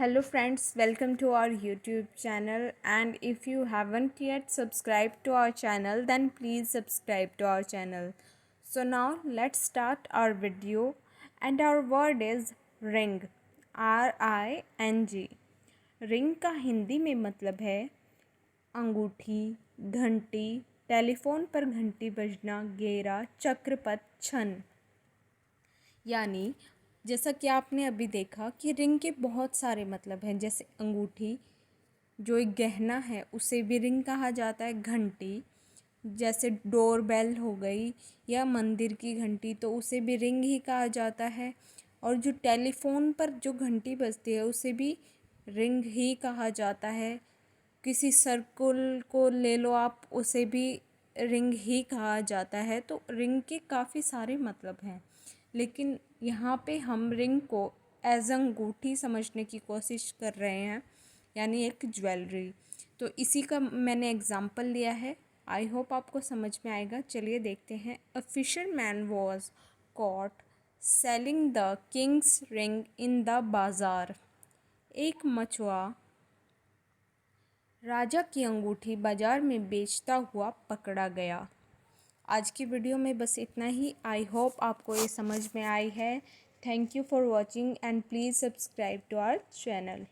Hello friends, welcome to our YouTube channel, and if you haven't yet subscribed to our channel then please subscribe to our channel. So now let's start our video, and our word is ring. RING. Ring का हिंदी में मतलब है अंगूठी, घंटी, telephone पर घंटी बजना, घेरा, चक्रपथ, छन। यानी जैसा कि आपने अभी देखा कि रिंग के बहुत सारे मतलब हैं। जैसे अंगूठी जो एक गहना है उसे भी रिंग कहा जाता है। घंटी जैसे डोर बेल हो गई या मंदिर की घंटी, तो उसे भी रिंग ही कहा जाता है। और जो टेलीफोन पर जो घंटी बजती है उसे भी रिंग ही कहा जाता है। किसी सर्कल को ले लो आप, उसे भी रिंग ही कहा जाता है। तो रिंग के काफ़ी सारे मतलब हैं, लेकिन यहाँ पे हम रिंग को एज अंगूठी समझने की कोशिश कर रहे हैं, यानी एक ज्वेलरी। तो इसी का मैंने एग्जाम्पल लिया है। आई होप आपको समझ में आएगा। चलिए देखते हैं। A fisherman was caught selling the Kings ring in the बाज़ार। एक मछुआ राजा की अंगूठी बाजार में बेचता हुआ पकड़ा गया। आज की वीडियो में बस इतना ही। आई होप आपको ये समझ में आई है। Thank you for watching and please subscribe to our channel.